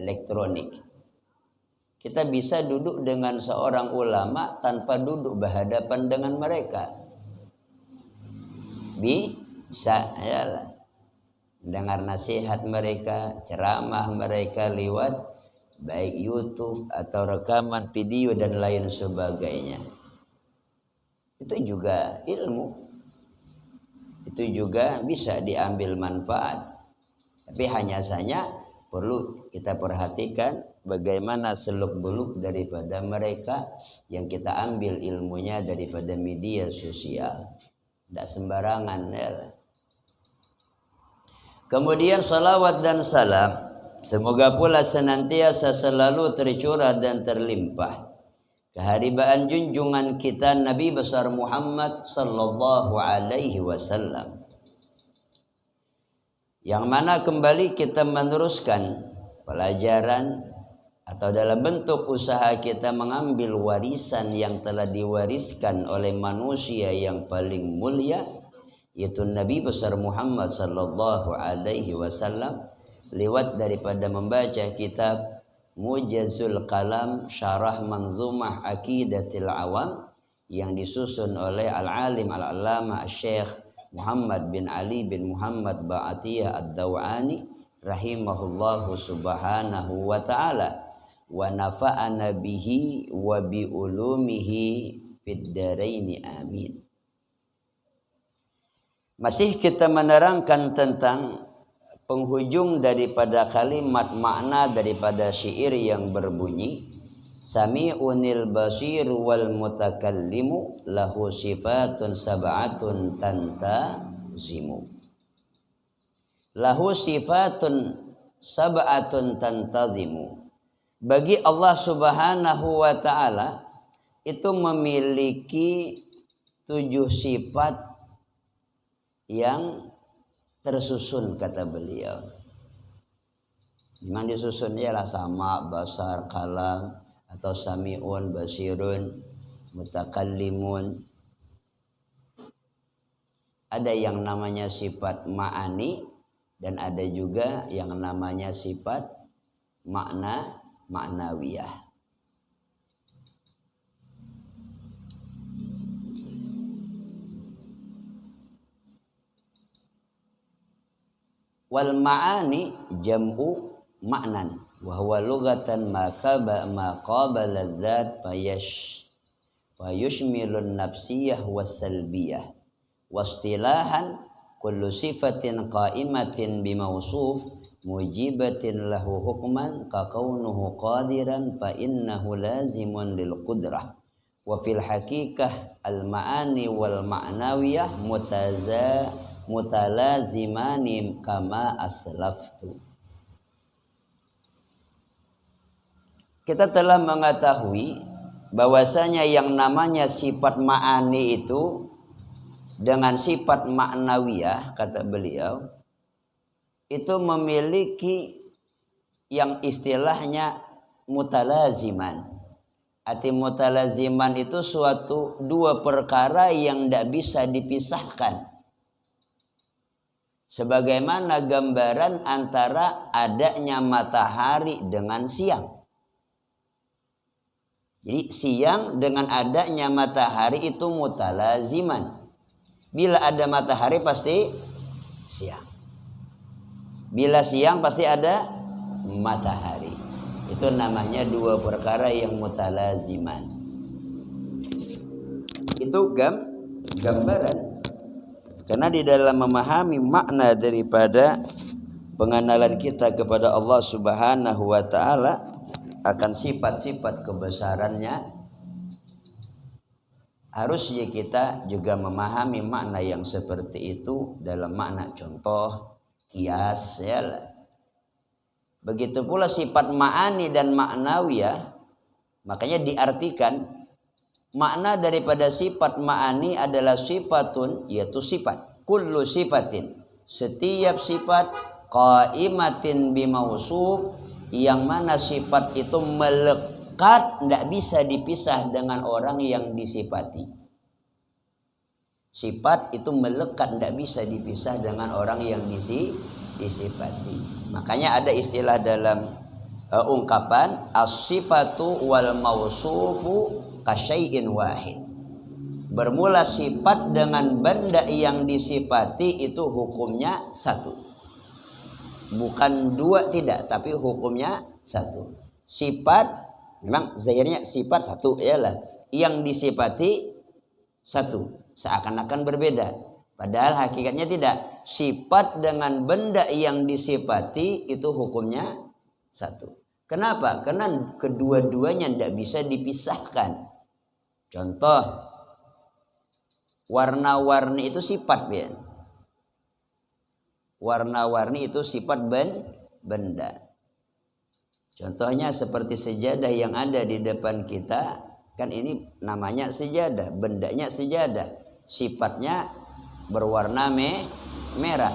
elektronik. Kita bisa duduk dengan seorang ulama tanpa duduk berhadapan dengan mereka. Bisa, ya, dengar nasihat mereka, ceramah mereka lewat baik YouTube atau rekaman video dan lain sebagainya. Itu juga ilmu. Itu juga bisa diambil manfaat. Tapi hanya saja perlu kita perhatikan bagaimana seluk-beluk daripada mereka yang kita ambil ilmunya daripada media sosial. Tidak sembarangan, ya. Kemudian salawat dan salam semoga pula senantiasa selalu tercurah dan terlimpah keharibaan junjungan kita Nabi besar Muhammad sallallahu alaihi wasallam, yang mana kembali kita meneruskan pelajaran atau dalam bentuk usaha kita mengambil warisan yang telah diwariskan oleh manusia yang paling mulia, yaitu Nabi besar Muhammad sallallahu alaihi wasallam, lewat daripada membaca kitab Mujazul Kalam Syarah Manzumah Aqidatil Awam yang disusun oleh Al-Alim Al-Allamah Syekh Muhammad bin Ali bin Muhammad Ba'atiyah Ad-Dawani rahimahullahu subhanahu wa ta'ala, wa nafa'ana bihi wa bi ulumihi fid daraini amin. Masih kita menerangkan tentang penghujung daripada kalimat makna daripada syair yang berbunyi Sami'unil basir wal mutakallimu lahu sifatun sab'atun tantazimu. Lahu sifatun sab'atun tantazimu. Bagi Allah Subhanahu wa ta'ala itu memiliki 7 sifat yang tersusun, kata beliau. Dimana disusun ialah sama, basar, kalam, atau sami'un, basirun, mutakallimun. Ada yang namanya sifat ma'ani dan ada juga yang namanya sifat ma'nawiyah. Wal ma'ani jam'u ma'nan wa huwa lughatan ma qabala dzat fayushmilun nafsiyah was salbiyah wastilahan kullu sifatin qa'imatin bimawsuf mujibatin lahu hukman ka kaunuhu qadiran fa innahu lazimun lil qudrah wa fil haqiqah al ma'ani wal ma'nawiyah mutalazimani kama aslaftu. Kita telah mengetahui bahwasanya yang namanya sifat ma'ani itu dengan sifat ma'nawiyah, kata beliau, itu memiliki yang istilahnya mutalaziman. Arti mutalaziman itu suatu dua perkara yang tidak bisa dipisahkan. Sebagaimana gambaran antara adanya matahari dengan siang. Jadi siang dengan adanya matahari itu mutalaziman. Bila ada matahari pasti siang. Bila siang pasti ada matahari. Itu namanya dua perkara yang mutalaziman. Itu gambaran. Karena di dalam memahami makna daripada pengenalan kita kepada Allah Subhanahu wa ta'ala akan sifat-sifat kebesarannya, harusnya kita juga memahami makna yang seperti itu dalam makna contoh, kias, ya. Begitu pula sifat ma'ani dan ma'nawiyah, makanya diartikan makna daripada sifat ma'ani adalah sifatun, yaitu sifat. Kullu sifatin, setiap sifat, qaimatin bimausuf, yang mana sifat itu melekat, tidak bisa dipisah dengan orang yang disifati. Sifat itu melekat, tidak bisa dipisah dengan orang yang disifati. Makanya ada istilah dalam ungkapan as-sifatu wal mausufu kasyai'in wahid. Bermula sifat dengan benda yang disifati itu hukumnya satu. Bukan dua, tidak, tapi hukumnya satu. Sifat memang zahirnya sifat satu ialah yang disifati satu, seakan-akan berbeda. Padahal hakikatnya tidak. Sifat dengan benda yang disifati itu hukumnya satu. Kenapa? Karena kedua-duanya tidak bisa dipisahkan. Contoh, warna-warni itu sifat, ya. Warna-warni itu sifat benda. Contohnya seperti sejadah yang ada di depan kita, kan ini namanya sejadah, bendanya sejadah, sifatnya berwarna merah.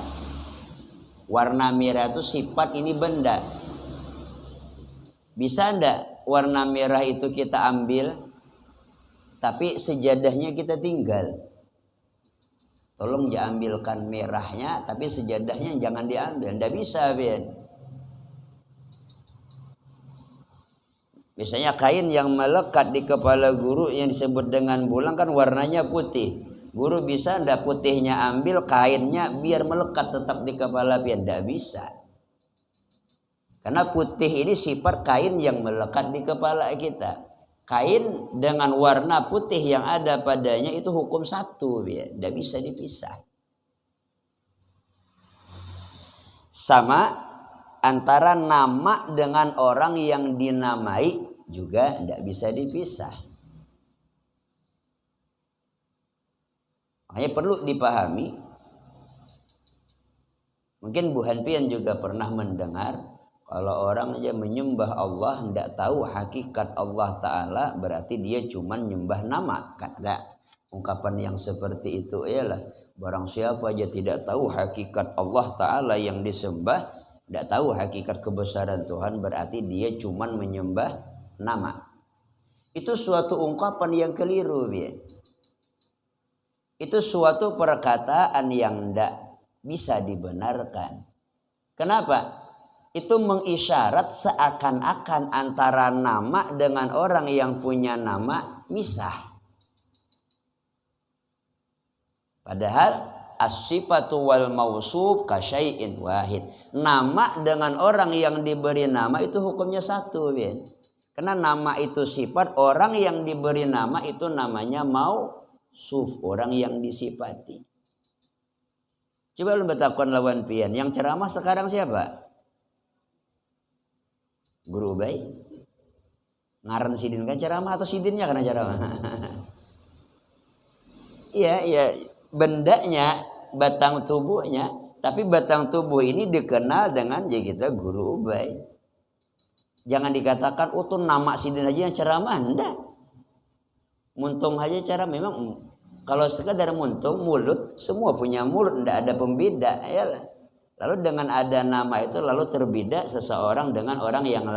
Warna merah itu sifat ini benda. Bisa enggak warna merah itu kita ambil, tapi sejadahnya kita tinggal? Tolong diambilkan merahnya, tapi sejadahnya jangan diambil. Tidak bisa, Ben. Misalnya kain yang melekat di kepala guru yang disebut dengan bulang kan warnanya putih. Guru bisa ndak putihnya ambil, kainnya biar melekat tetap di kepala pian? Tidak bisa. Karena putih ini sifat kain yang melekat di kepala kita. Kain dengan warna putih yang ada padanya itu hukum satu, ya. Tidak bisa dipisah. Sama antara nama dengan orang yang dinamai juga tidak bisa dipisah. Makanya perlu dipahami. Mungkin Bu Hanpian juga pernah mendengar, kalau orang aja menyembah Allah tidak tahu hakikat Allah Ta'ala, berarti dia cuma nyembah nama. Kata ungkapan yang seperti itu ialah, barang siapa aja tidak tahu hakikat Allah Ta'ala yang disembah, tidak tahu hakikat kebesaran Tuhan, berarti dia cuma menyembah nama. Itu suatu ungkapan yang keliru, ya. Itu suatu perkataan yang tidak bisa dibenarkan. Kenapa? Itu mengisyarat seakan-akan antara nama dengan orang yang punya nama misah. Padahal as-sifatu wal mausuf kasyai'in wahid. Nama dengan orang yang diberi nama itu hukumnya satu, Ben. Karena nama itu sifat, orang yang diberi nama itu namanya mausuf, orang yang disifati. Coba lu bertakon lawan pian, yang ceramah sekarang siapa? Guru Ubay. Ngaran sidin kan ceramah atau sidinnya karena ceramah? Iya, bendanya, batang tubuhnya, tapi batang tubuh ini dikenal dengan ya kita Guru Ubay. Jangan dikatakan tuh nama sidin aja yang ceramah, enggak. Muntung aja cara memang kalau sekadar muntung mulut, semua punya mulut, enggak ada pembeda, ya lah. Lalu dengan ada nama itu lalu terbeda seseorang dengan orang yang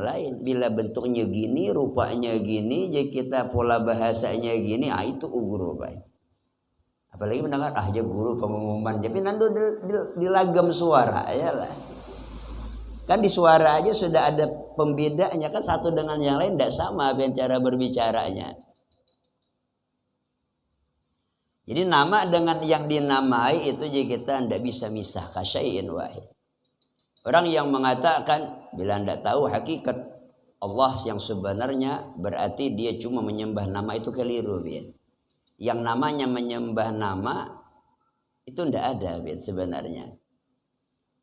lain. Bila bentuknya gini, rupanya gini, jadi kita pola bahasanya gini, itu Guru Ubay. Apalagi mendengar aja guru pengumuman, tapi nanti di lagam suara, ya lah. Kan di suara aja sudah ada pembedanya, kan satu dengan yang lain tidak sama cara berbicaranya. Jadi nama dengan yang dinamai itu jadi kita tidak bisa misah, kasyai'in wahid. Orang yang mengatakan bila tidak tahu hakikat Allah yang sebenarnya, berarti dia cuma menyembah nama, itu keliru, Ben. Yang namanya menyembah nama itu tidak ada, Ben, sebenarnya.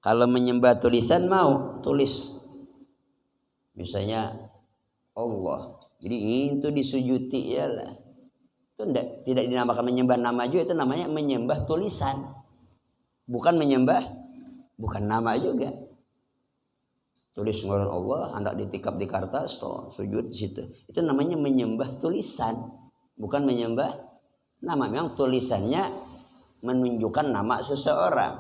Kalau menyembah tulisan mau tulis, misalnya Allah, jadi itu disujuti, ya lah. Itu tidak dinamakan menyembah nama juga, itu namanya menyembah tulisan, bukan nama juga. Tulis ngaran Allah, hendak ditikap di kertas, sujud di situ, itu namanya menyembah tulisan, bukan menyembah nama. Memang tulisannya menunjukkan nama seseorang,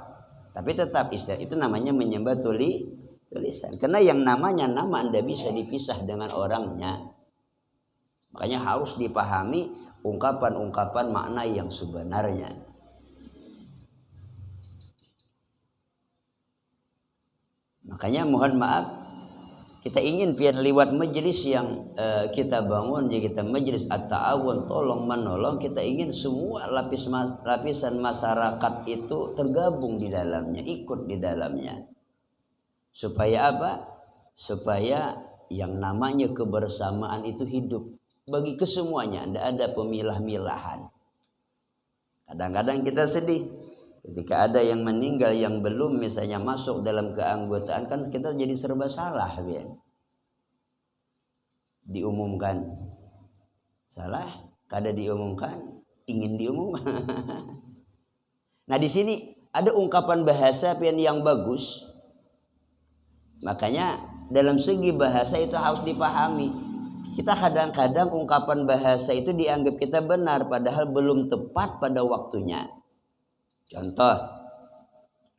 tapi tetap istilah itu namanya menyembah tulisan. Karena yang namanya nama anda bisa dipisah dengan orangnya. Makanya harus dipahami ungkapan-ungkapan makna yang sebenarnya. Makanya mohon maaf, Kita ingin pian lewat majelis yang kita bangun, jadi kita majelis at-ta'awun, tolong menolong, kita ingin semua lapisan masyarakat itu tergabung di dalamnya, ikut di dalamnya. Supaya apa? Supaya yang namanya kebersamaan itu hidup bagi kesemuanya, tidak ada pemilah-milahan. Kadang-kadang kita sedih ketika ada yang meninggal yang belum misalnya masuk dalam keanggotaan, kan kita jadi serba salah ya. Diumumkan salah, kada diumumkan ingin diumumkan. Nah di sini ada ungkapan bahasa yang bagus. Makanya dalam segi bahasa itu harus dipahami. Kita kadang-kadang ungkapan bahasa itu dianggap kita benar padahal belum tepat pada waktunya. Contoh,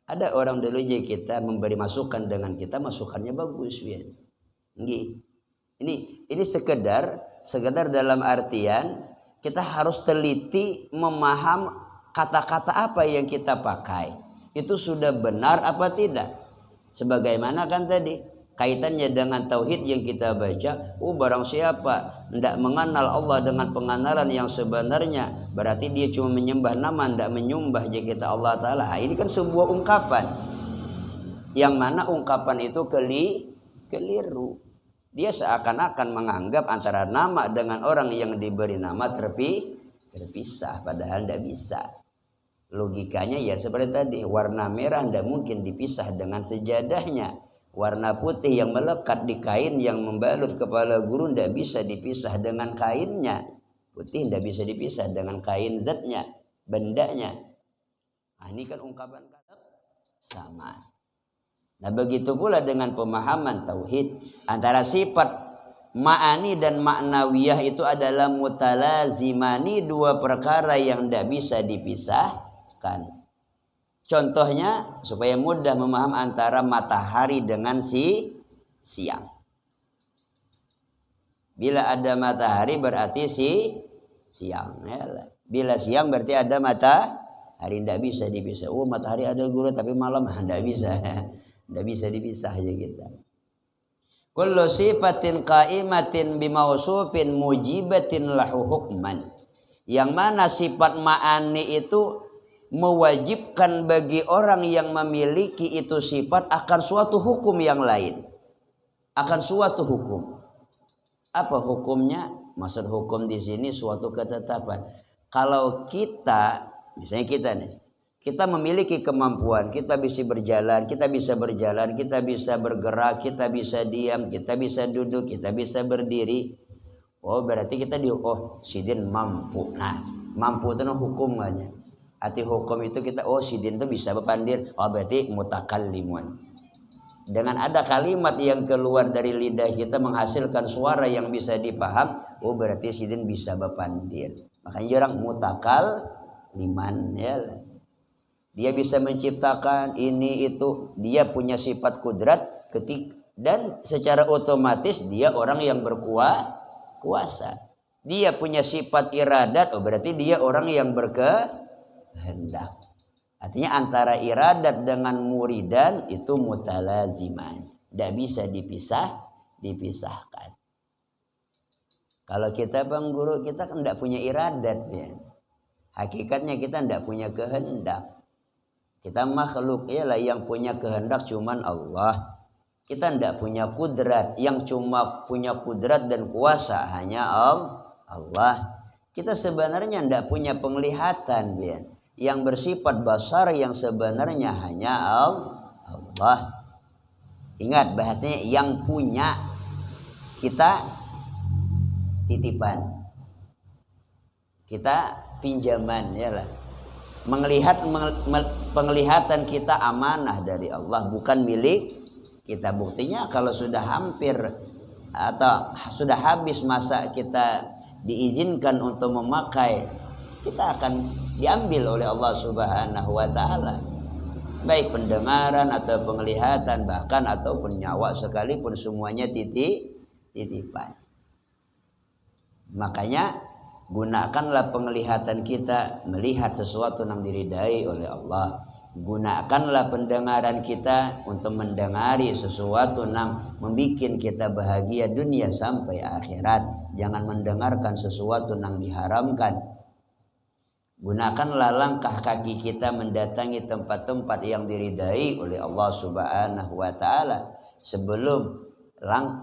ada orang dulu je kita memberi masukan dengan kita masukannya bagus ya. Ini sekedar dalam artian kita harus teliti memaham kata-kata apa yang kita pakai. Itu sudah benar apa tidak? Sebagaimana kan tadi kaitannya dengan tauhid yang kita baca, barang siapa tidak mengenal Allah dengan pengenalan yang sebenarnya, berarti dia cuma menyembah nama, tidak menyembah kita Allah Ta'ala. Ini kan sebuah ungkapan yang mana ungkapan itu keliru. Dia seakan-akan menganggap antara nama dengan orang yang diberi nama terpisah, padahal tidak bisa. Logikanya ya seperti tadi, warna merah tidak mungkin dipisah dengan sejadahnya. Warna putih yang melekat di kain yang membalut kepala guru tidak bisa dipisah dengan kainnya. Putih tidak bisa dipisah dengan kain zatnya, bendanya. Nah, ini kan ungkapan kata sama. Nah begitu pula dengan pemahaman tauhid. Antara sifat ma'ani dan ma'nawiyah itu adalah mutalazimani, dua perkara yang tidak bisa dipisahkan. Contohnya supaya mudah memaham antara matahari dengan siang. Bila ada matahari berarti siang. Bila siang berarti ada matahari, tidak bisa dipisah. Matahari ada gula tapi malam tidak bisa. Tidak bisa dipisah aja kita. Kullu sifatin qaimatin bimausufin mujibatin lahu hukman. Yang mana sifat ma'ani itu mewajibkan bagi orang yang memiliki itu sifat akan suatu hukum yang lain. Akan suatu hukum. Apa hukumnya? Maksud hukum di sini suatu ketetapan. Kalau kita, misalnya kita memiliki kemampuan, kita bisa berjalan, kita bisa bergerak, kita bisa diam, kita bisa duduk, kita bisa berdiri. Berarti kita sidin mampu. Nah, mampu itu hukumnya. Arti hukum itu kita sidin itu bisa berpandir. Berarti mutakallimun. Dengan ada kalimat yang keluar dari lidah kita menghasilkan suara yang bisa dipaham, berarti sidin bisa berpandir. Makanya orang mutakalliman ya. Dia bisa menciptakan ini itu, dia punya sifat kudrat dan secara otomatis dia orang yang berkuasa. Dia punya sifat iradat, berarti dia orang yang berkehendak. Artinya antara iradat dengan muridan itu mutalaziman, tidak bisa dipisahkan. Kalau kita bang guru, kita kan tidak punya iradat ya. Hakikatnya kita tidak punya kehendak. Kita makhluk ialah yang punya kehendak cuman Allah. Kita tidak punya kudrat, yang cuma punya kudrat dan kuasa hanya Allah. Kita sebenarnya tidak punya penglihatan, yang bersifat basar yang sebenarnya hanya Allah. Ingat bahasanya yang punya, kita titipan, kita pinjaman ya lah. Penglihatan kita amanah dari Allah, bukan milik kita. Buktinya kalau sudah hampir atau sudah habis masa kita diizinkan untuk memakai, kita akan diambil oleh Allah Subhanahu wa taala. Baik pendengaran atau penglihatan bahkan ataupun nyawa sekalipun, semuanya titipan. Makanya gunakanlah penglihatan kita melihat sesuatu yang diridai oleh Allah. Gunakanlah pendengaran kita untuk mendengari sesuatu yang membuat kita bahagia dunia sampai akhirat. Jangan mendengarkan sesuatu yang diharamkan. Gunakanlah langkah kaki kita mendatangi tempat-tempat yang diridai oleh Allah Subhanahu wa taala sebelum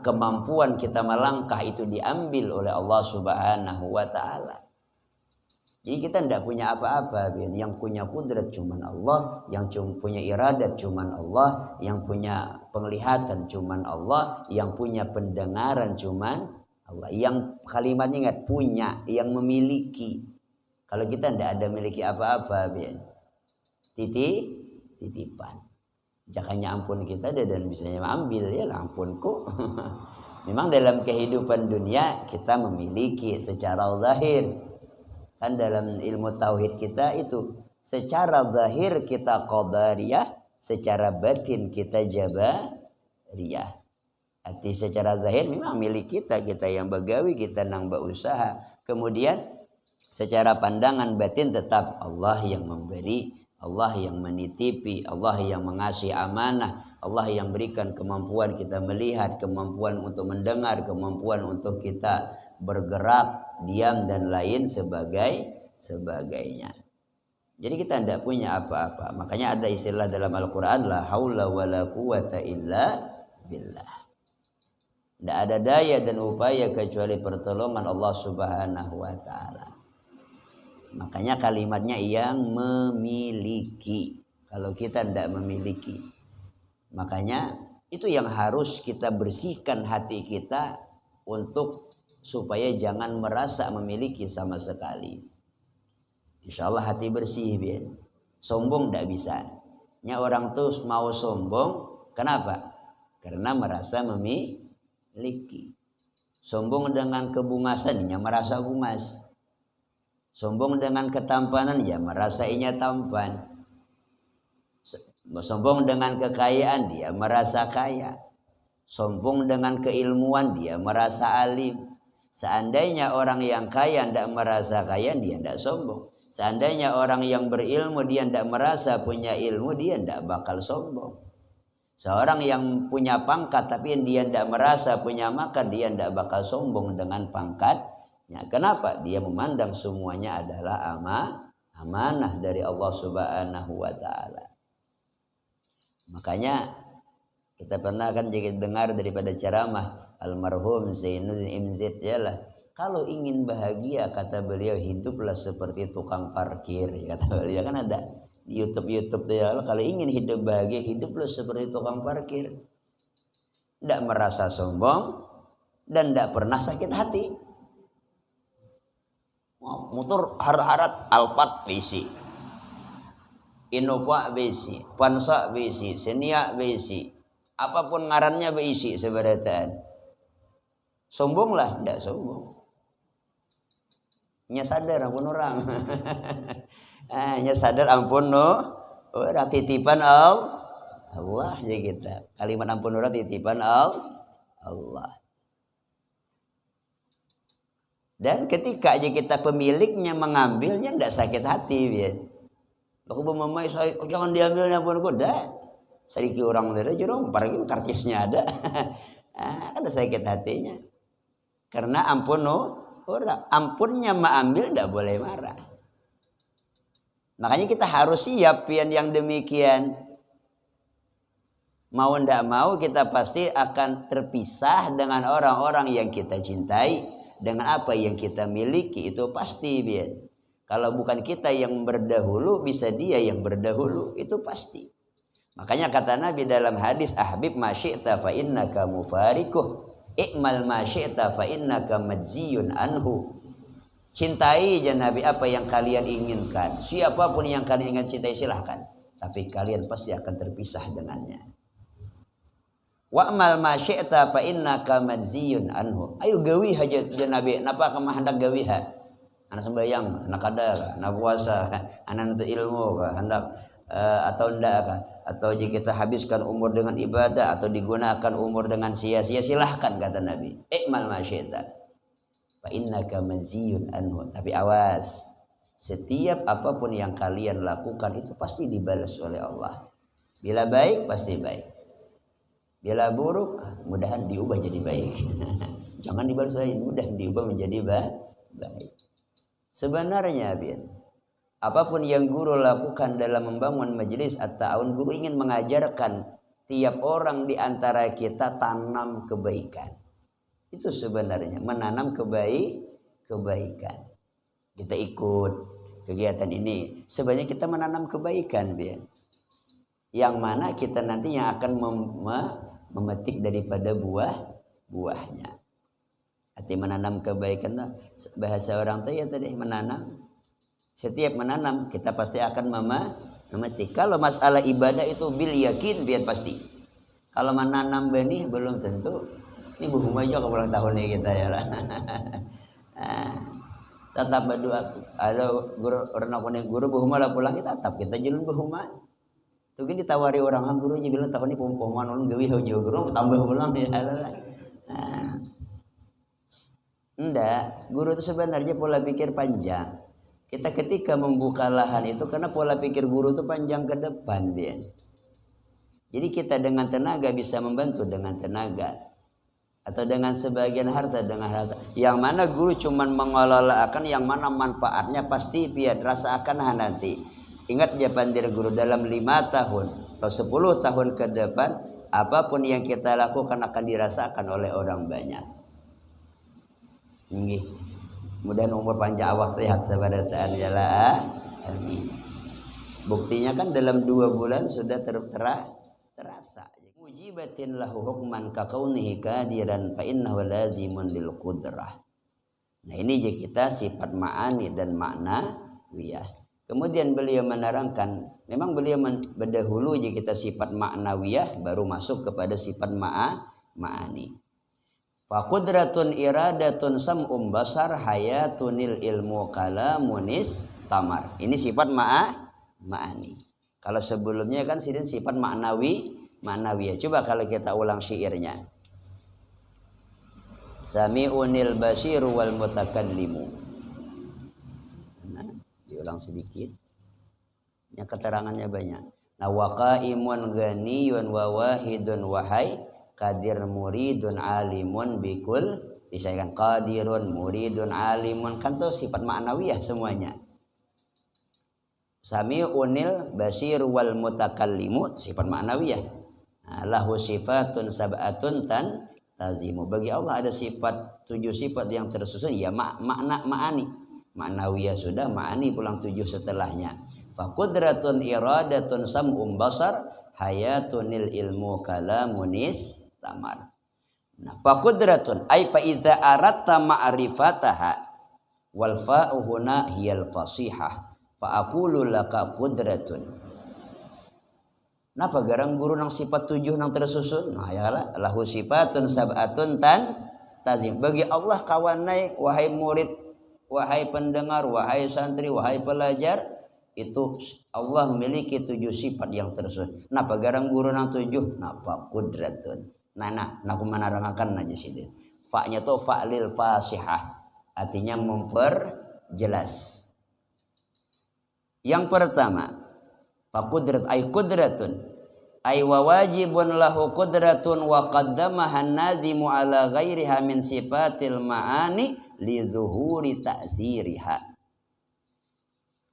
kemampuan kita melangkah itu diambil oleh Allah Subhanahu wa taala. Jadi kita tidak punya apa-apa, yang punya kudrat cuman Allah, yang punya iradat cuman Allah, yang punya penglihatan cuman Allah, yang punya pendengaran cuman Allah. Yang kalimatnya ingat, punya, yang memiliki. Kalau kita tidak ada miliki apa-apa, titipan. Jakanya ampun kita dan bisanya ambil, ya ampunku. Memang dalam kehidupan dunia kita memiliki secara zahir. Kan dalam ilmu tauhid kita itu secara zahir kita qadariyah, secara batin kita jabariyah. Arti secara zahir memang milik kita yang begawi, kita nang berusaha. Kemudian secara pandangan batin tetap Allah yang memberi, Allah yang menitipi, Allah yang mengasih amanah, Allah yang berikan kemampuan kita melihat, kemampuan untuk mendengar, kemampuan untuk kita bergerak, diam dan lain sebagainya. Jadi kita tidak punya apa-apa. Makanya ada istilah dalam Al-Quran, la haula wa la quwata illa billah. Tidak ada daya dan upaya kecuali pertolongan Allah Subhanahu wa ta'ala. Makanya kalimatnya yang memiliki. Kalau kita tidak memiliki, makanya itu yang harus kita bersihkan hati kita untuk supaya jangan merasa memiliki sama sekali. Insya Allah hati bersih, sombong tidak bisa. Orang tuh mau sombong, kenapa? Karena merasa memiliki. Sombong dengan kebungasannya merasa bungas. Sombong dengan ketampanan, ya merasa inya tampan. Sombong dengan kekayaan, dia merasa kaya. Sombong dengan keilmuan, dia merasa alim. Seandainya orang yang kaya tidak merasa kaya, dia tidak sombong. Seandainya orang yang berilmu dia tidak merasa punya ilmu, dia tidak bakal sombong. Seorang yang punya pangkat tapi dia tidak merasa punya maka dia tidak bakal sombong dengan pangkatnya. Kenapa? Dia memandang semuanya adalah amanah dari Allah Subhanahu wa ta'ala. Makanya kita pernah kan juga dengar daripada ceramah almarhum Zainuddin Imzid, yalah, kalau ingin bahagia kata beliau hiduplah seperti tukang parkir, kata beliau. Kan ada di YouTube tuh, ya, kalau ingin hidup bahagia hiduplah seperti tukang parkir. Tidak merasa sombong dan tidak pernah sakit hati. Motor harat-harat Alphard besi, Innova besi, Pansa besi, Xenia besi, apapun ngarannya besi sebenarnya. Sombonglah, tidak sombong. Nya sadar ampun orang. Nya sadar ampun orang titipan Allah ya kita. Kalimat ampun orang titipan Allah. Dan ketika aja kita pemiliknya mengambilnya tidak sakit hati, aku memamai saya jangan diambilnya ampun kuda. Sedikit orang dari jerong, pergi karcisnya ada. Ada sakit hatinya. Karena ampunnya mengambil tidak boleh marah. Makanya kita harus siap yang demikian. Mau tidak mau kita pasti akan terpisah dengan orang-orang yang kita cintai, dengan apa yang kita miliki itu pasti. Kalau bukan kita yang berdahulu, bisa dia yang berdahulu, itu pasti. Makanya kata Nabi dalam hadis, ahbib ma syi'ta fa innaka mufarikuh, i'mal ma syi'ta fa innaka majziyun anhu. Cintai aja Nabi apa yang kalian inginkan. Siapapun yang kalian ingin cintai silahkan, tapi kalian pasti akan terpisah dengannya. Wa'mal ma syi'ta fa innaka majziyun anhu. Ayo gawi aja Nabi, napa ka hendak gawi ha? Anak sembahyang, anak kada, anak puasa, anak nuntut ilmu, hendak atau enggak kan, atau jika kita habiskan umur dengan ibadah atau digunakan umur dengan sia-sia, silahkan kata Nabi, i'mal ma syi'ta fa innaka maziyun anhu. Tapi awas, Setiap apapun yang kalian lakukan itu pasti dibalas oleh Allah. Bila baik pasti baik. Bila buruk mudahan diubah jadi baik. Jangan dibalas lagi, mudah diubah menjadi baik. Sebenarnya apapun yang guru lakukan dalam membangun majelis at-ta'awun, guru ingin mengajarkan tiap orang di antara kita tanam kebaikan. Itu sebenarnya menanam kebaikan. Kita ikut kegiatan ini sebenarnya kita menanam kebaikan, yang mana kita nantinya akan memetik daripada buahnya. Arti menanam kebaikan, bahasa orang tua ya tadi menanam. Setiap menanam kita pasti akan memetik. Kalau masalah ibadah itu bil yakin pasti. Kalau menanam benih belum tentu. Ini buhum aja ke ulang tahun ini kita ya lah. Tetap berdoa. Ada guru buhuma lah pulang kita tetap kita jalan buhuma. Mungkin ditawari orang guru aja bilang tahun ini buhuman ulun gawi jauh guru tambah ulang ya lah. Enggak, guru itu sebenarnya pola pikir panjang. Kita ketika membuka lahan itu karena pola pikir guru itu panjang ke depan Jadi kita dengan tenaga bisa membantu dengan tenaga. Atau dengan sebagian harta dengan harta. Yang mana guru cuman mengelola akan yang mana manfaatnya pasti biar rasakan nanti. Ingat ya pandir guru dalam 5 tahun atau 10 tahun ke depan apapun yang kita lakukan akan dirasakan oleh orang banyak. Nggih. Mudah umur panjang awak sehat sabada ta'ala. Amin. Buktinya kan dalam 2 bulan sudah terasa. Mujibatin lahu hukman ka kaunihi kadiran fa innahu lazimun lil qudrah. Nah ini je kita sifat ma'ani dan makna wiyah. Kemudian beliau menerangkan memang beliau berdahulu je kita sifat ma'nawiyah baru masuk kepada sifat ma'ani. Fa qudratun iradatun sam'um basar hayatunil ilmu kalamunis tamar. Ini sifat ma'ani. Kalau sebelumnya kan sifat ma'nawiyah. Coba kalau kita ulang syairnya. Sami'unil basiru wal mutakallimu. Nah, diulang sedikit. Yang keterangannya banyak. Nah, waqaimun ghaniyun wa wahidun wahai qadir muridun alimun bikul. Bisa kan qadirun muridun alimun kan tuh sifat ma'nawiyah semuanya. Sami'unil basiru wal mutakallimu sifat ma'nawiyah. Lahu sifatun sab'atun tan tazimu. Bagi Allah ada sifat 7 sifat yang tersusun ya ma'ani. Ma'nawiyah sudah, ma'ani pulang 7 setelahnya. Fa qudratun iradatun sam'um basar hayatunil ilmu kalamunis tamar. Nah, fa qudratun ay fa idza aratta ma'rifataha wal fa'u huna hiyal fasihah fa aqulu laka qudratun. Napa garang guru nang sifat 7 nang tersusun? Nah ya lah lahu sifatun sab'atun tan tazim. Bagi Allah kawanai wahai murid, wahai pendengar, wahai santri, wahai pelajar, itu Allah memiliki 7 sifat yang tersusun. Napa garang guru nang 7? Napa qudratun. Nah aku menerangkan aja sini. Fa-nya tuh fa'lil fasihah. Artinya memperjelas. Yang pertama faqudrat ay qudratun ay wa wajibun lahu qudratun wa qaddamaha an-nazimu ala ghairiha min sifatil ma'ani li zuhuri ta'ziriha.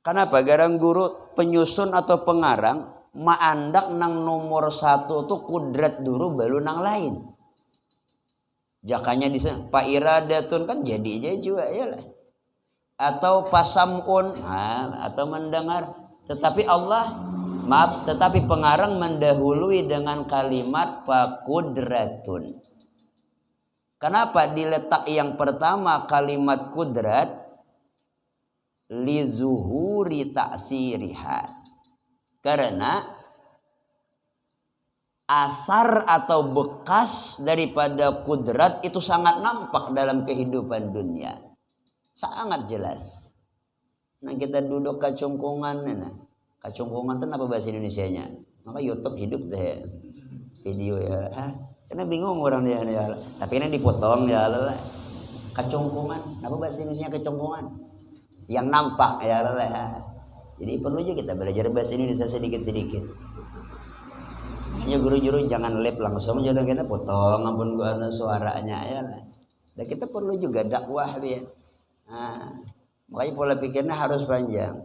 Kenapa garang guru penyusun atau pengarang maandak nang nomor 1 tuh kudrat dulu baru nang lain. Jakanya di sana pa iradatun kan jadi juga ya lah. Atau pasamun atau mendengar. Tetapi tetapi pengarang mendahului dengan kalimat faqudratun. Kenapa diletak yang pertama kalimat kudrat? Li zuhuri ta'siriha. Karena asar atau bekas daripada kudrat itu sangat nampak dalam kehidupan dunia. Sangat jelas. Nah kita duduk kacungkungan, kacungkungan itu apa bahasa Indonesianya? Maka YouTube hidup deh video ya. Karena bingung orang dia ya. Tapi ini dipotong ya lah. Kacungkungan, apa bahasa Indonesianya kacungkungan? yang nampak ya. Jadi perlu juga kita belajar bahasa Indonesia sedikit-sedikit. Hanya guru-guru jangan lep langsung, jangan kita potong ampun gua suaranya ya. Dan kita perlu juga dakwah ya. Nah, makanya pola pikirnya harus panjang.